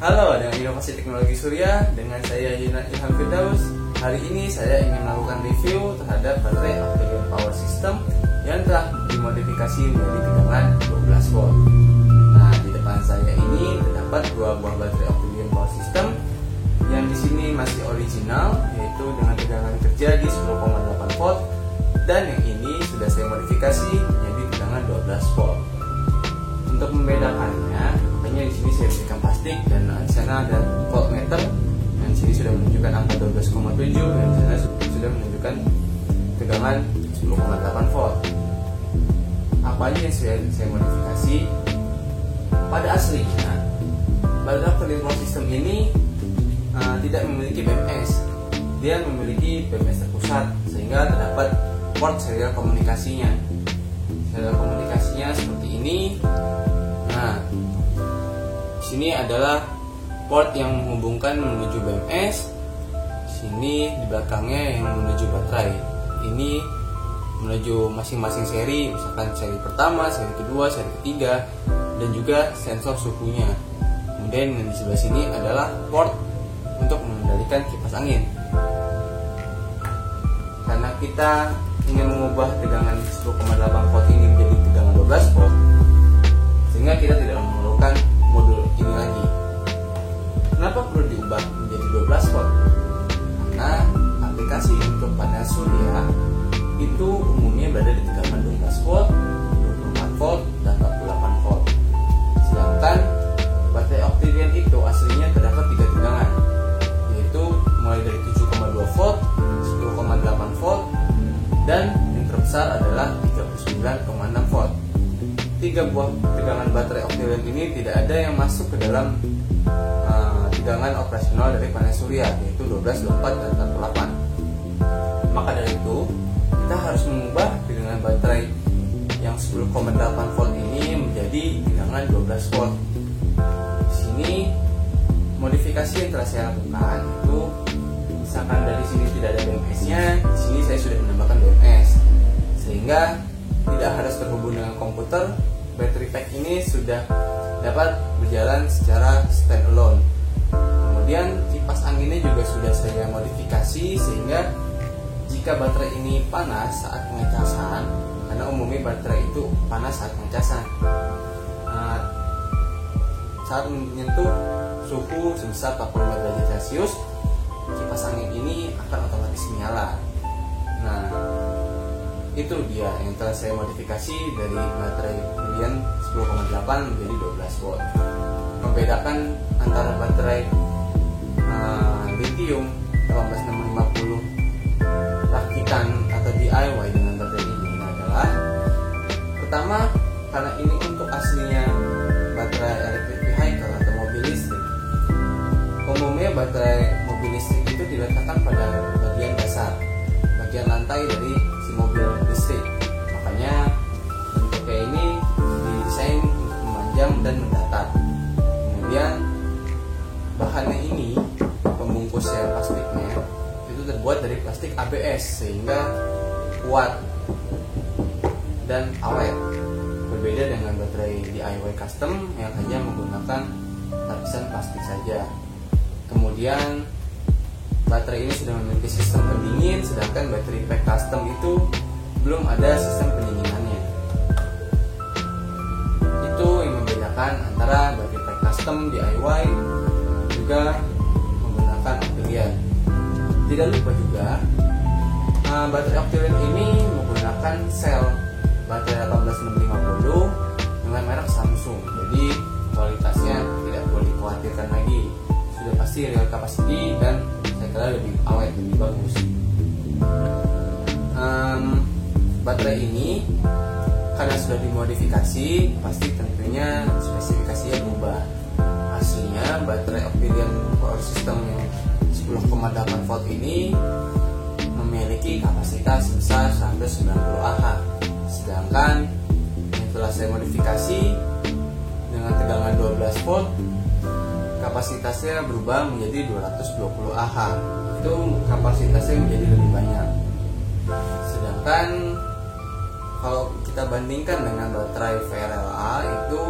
Halo, dengan Inovasi Teknologi Surya, dengan saya Ilham Firdaus. Hari ini saya ingin melakukan review terhadap baterai Optelion Power System yang telah dimodifikasi menjadi tegangan 12 volt. Nah, di depan saya ini terdapat dua buah baterai Optelion Power System yang di sini masih original, yaitu dengan tegangan kerja di 10,8 volt, dan yang ini sudah saya modifikasi menjadi tegangan 12 volt. Untuk membedakannya, makanya di sini saya berikan plastik dan di sana ada voltmeter. Dan di sini sudah menunjukkan angka 12,7 dan di sana sudah menunjukkan tegangan 10,8 volt. Apa aja yang saya modifikasi? Pada aslinya, baterai Optelion Power System ini tidak memiliki BMS. Dia memiliki BMS terpusat sehingga terdapat port serial komunikasinya. Serial komunikasinya seperti ini. Nah, sini adalah port yang menghubungkan menuju BMS. Sini di belakangnya yang menuju baterai. Ini menuju masing-masing seri, misalkan seri pertama, seri kedua, seri ketiga, dan juga sensor suhunya. Kemudian yang di sebelah sini adalah port untuk mengendalikan kipas angin. Karena kita ingin mengubah tegangan 10,8 volt ini menjadi tegangan 12 volt, sehingga kita tidak memerlukan modul ini lagi. Kenapa perlu diubah menjadi 12 volt? Karena aplikasi untuk panel surya itu umumnya berada di tegangan 12 volt, 24 volt, dan 48 volt. Sedangkan baterai Optelion itu aslinya terdapat 3 tegangan, yaitu mulai dari 7,2 volt, 10,8 volt, dan yang terbesar adalah 39,6 volt. 3 buah tegangan baterai Optelion ini tidak ada yang masuk ke dalam tegangan operasional dari panel surya, yaitu 12, 24, dan 48. Maka dari itu, kita harus mengubah tegangan baterai yang 10,8 volt ini menjadi tegangan 12 volt. Di sini modifikasi yang telah saya lakukan itu, misalkan dari sini tidak ada BMS-nya, di sini saya sudah menambahkan BMS, sehingga tidak harus terhubung dengan komputer. Battery pack ini sudah dapat berjalan secara standalone. Kemudian kipas anginnya juga sudah saya modifikasi sehingga jika baterai ini panas saat pengecasan, karena umumnya baterai itu panas saat pengecasan, saat menyentuh suhu sebesar 45 derajat Celcius, kipas angin ini akan otomatis menyala. Nah, itu dia yang telah saya modifikasi dari baterai Optelion 10,8 menjadi 12 volt. Membedakan antara baterai lithium 18650 rakitan atau DIY dengan baterai ini adalah, pertama, karena ini untuk aslinya baterai electric vehicle atau mobil listrik. Umumnya baterai mobil listrik itu diletakkan pada bagian dasar, bagian lantai dari si mobil listrik. Makanya bentuknya ini didesain untuk memanjang dan mendatar. Kemudian bahannya ini, pembungkusnya plastiknya itu terbuat dari plastik ABS sehingga kuat dan awet. Berbeda dengan baterai DIY custom yang hanya menggunakan lapisan plastik saja. Kemudian baterai ini sudah memiliki sistem pendingin, sedangkan baterai pack custom itu belum ada sistem pendinginannya. Itu yang membedakan antara baterai pack custom DIY juga menggunakan Optelion. Tidak lupa juga, baterai Optelion ini menggunakan sel baterai 18650 dengan merek Samsung. Jadi kualitasnya tidak perlu dikhawatirkan lagi. Sudah pasti real capacity dan saya kira lebih awet, lebih bagus. Baterai ini karena sudah dimodifikasi, pasti tentunya spesifikasinya berubah. Aslinya baterai Optelion Power System yang 10,8 volt ini memiliki kapasitas sebesar 190 Ah. Sedangkan yang telah saya modifikasi dengan tegangan 12 volt, kapasitasnya berubah menjadi 220 Ah. Itu kapasitasnya menjadi lebih banyak. Sedangkan kalau kita bandingkan dengan baterai VRLA itu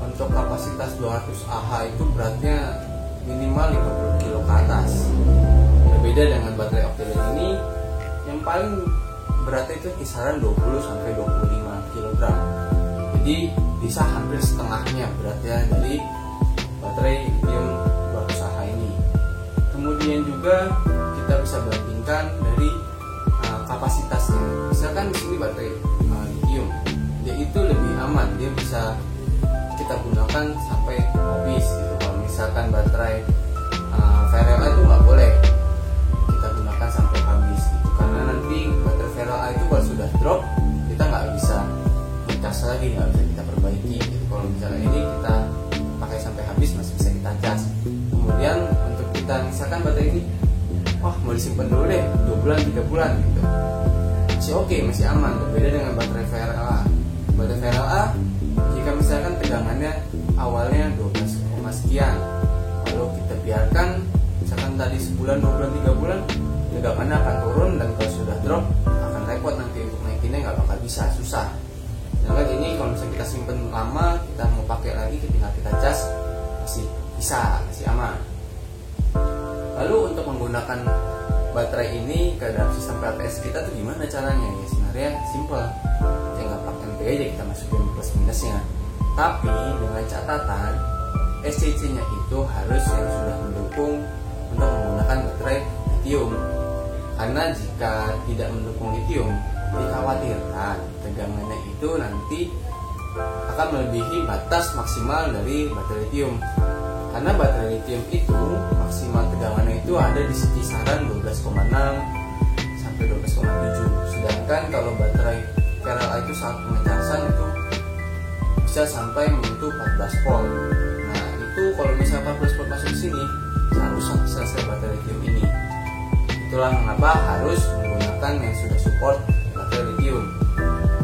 untuk kapasitas 200 Ah itu beratnya minimal 50 kilo ke atas. Berbeda dengan baterai Octelion ini yang paling beratnya itu kisaran 20 sampai 25 kg. Jadi bisa hampir setengahnya beratnya dari baterai lithium 200 Ah ini. Kemudian juga kita bisa bandingkan dari kapasitasnya. Misalkan di sini baterai lithium, dia itu lebih aman, dia bisa kita gunakan sampai habis gitu. Kalau misalkan baterai VRLA itu nggak boleh kita gunakan sampai habis gitu, karena nanti baterai VRLA itu kalau sudah drop kita nggak bisa ngecas lagi, nggak bisa kita perbaiki gitu. Kalau misalnya ini kita pakai sampai habis masih bisa kita cas. Kemudian untuk kita misalkan baterai ini mau disimpan dulu deh 2 bulan 3 bulan gitu, masih oke, masih aman. Berbeda dengan baterai VRLA. Baterai VRLA jika misalkan tegangannya awalnya 12, sekian, lalu kita biarkan misalkan tadi sebulan, 2 bulan, 3 bulan, tegangannya akan turun, dan kalau sudah drop akan repot nanti untuk naikinnya, nggak bakal bisa, susah. Sedangkan ini kalau misalnya kita simpen lama, kita mau pakai lagi, tinggal kita cas, masih bisa, masih aman. Lalu untuk menggunakan baterai ini ke dalam sistem PLTS kita tuh gimana caranya? Ya sebenarnya simple, tinggal pakai NP aja, kita masukin plus minusnya. Tapi dengan catatan SCC-nya itu harus yang sudah mendukung untuk menggunakan baterai lithium. Karena jika tidak mendukung lithium, dikhawatirkan tegangannya itu nanti akan melebihi batas maksimal dari baterai lithium. Karena baterai lithium itu maksimal tegangannya itu ada di kisaran 12,6 sampai 12,7. Sedangkan kalau baterai VRLA itu saat pengecasan itu bisa sampai menyentuh 14 volt. Nah, itu kalau misalnya 14 volt masuk ke sini, harus selesai baterai lithium ini. Itulah mengapa harus menggunakan yang sudah support baterai lithium.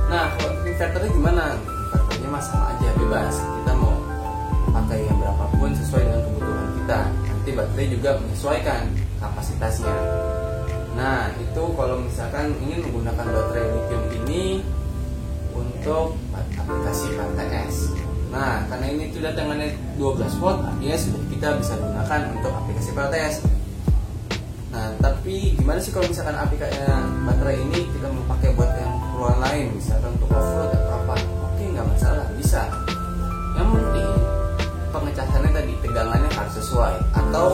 Nah, kalau inverternya gimana? Inverternya mah sama aja, bebas. Kita mau pakai yang berapapun sesuai dengan kebutuhan kita. Nanti baterai juga menyesuaikan kapasitasnya. Nah, itu kalau misalkan ingin menggunakan baterai lithium ini untuk aplikasi PLTS. Nah, karena ini sudah tegangannya 12 volt, artinya sudah kita bisa gunakan untuk aplikasi PLTS. Nah, tapi gimana sih kalau misalkan aplikasi baterai ini kita mau pakai buat yang keperluan lain, misalkan untuk off-road atau apa? Oke, nggak masalah, bisa. Yang penting pengecasannya tadi tegangannya harus sesuai, atau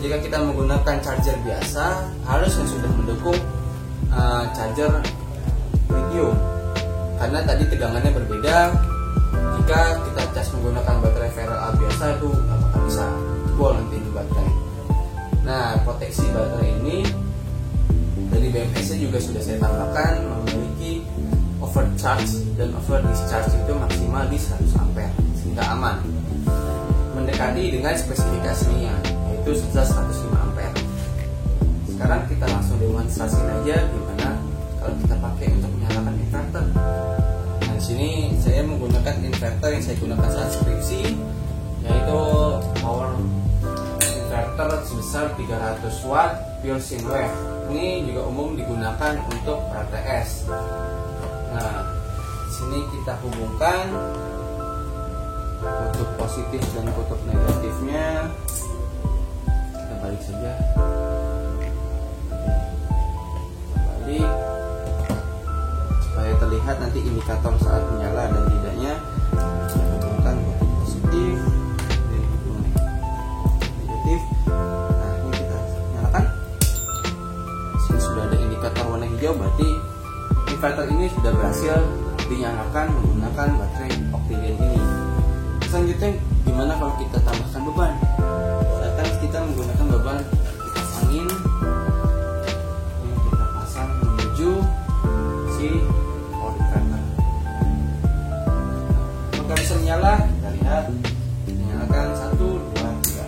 jika kita menggunakan charger biasa harus yang sudah mendukung charger lithium, karena tadi tegangannya berbeda. Jika kita cas menggunakan baterai VRLA biasa itu nggak bakal bisa jebol nanti di baterai. Nah, proteksi baterai ini dari BMS juga sudah saya tambahkan memiliki overcharge dan over discharge itu maksimal di 100 ampere sehingga aman, mendekati dengan spesifikasinya yaitu 105 ampere. Sekarang kita langsung demonstrasiin aja gimana kalau kita pakai untuk menyalakan inverter. Nah, di sini saya menggunakan inverter yang saya gunakan saat skripsi, yaitu power inverter sebesar 300 watt pure sine wave. Ini juga umum digunakan untuk PLTS. Nah, di sini kita hubungkan kutub positif dan kutub negatifnya. Kita balik saja. Balik supaya terlihat nanti indikator saat menyala dan tidaknya. Kita hubungkan kutub positif dan kutub negatif. Nah, ini kita nyalakan. Di sini sudah ada indikator warna hijau, berarti inverter ini sudah berhasil dinyalakan menggunakan baterai Octelion ini. Selanjutnya gimana kalau kita tambahkan beban? Misalkan kita menggunakan beban kipas angin yang kita pasang menuju si power inverter. Apakah bisa menyala? Kita lihat. Menyalakan 1, 2, 3.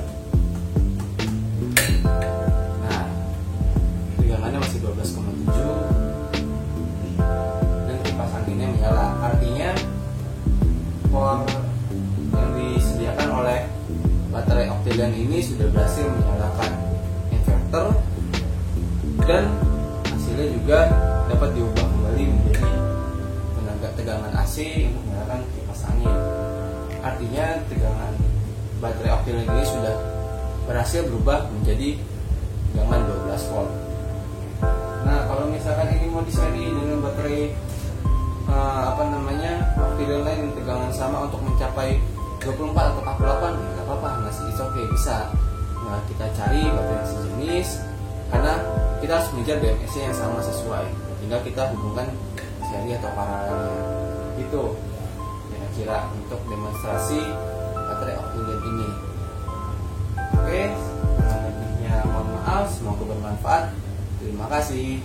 Nah, tegangannya masih 12,7 dan kipas anginnya menyala. Artinya power yang disediakan oleh baterai Octelion ini sudah berhasil menyalakan inverter, dan hasilnya juga dapat diubah kembali menjadi tenaga tegangan AC untuk menyalakan kipas angin. artinya tegangan baterai Octilink ini sudah berhasil berubah menjadi tegangan 12 volt. Nah, kalau misalkan ini mau diseri dengan baterai Octilink lain tegangan sama untuk mencapai 24 atau 48, ya nggak apa-apa, masih it's okay, bisa. Nah, kita cari baterai yang sejenis karena kita harus mengejar BMS yang sama sesuai. Tinggal kita hubungkan seri atau paralelnya. Itu kira-kira untuk demonstrasi baterai Octilink ini. Oke, kurang lebihnya mohon maaf, semoga bermanfaat. Terima kasih.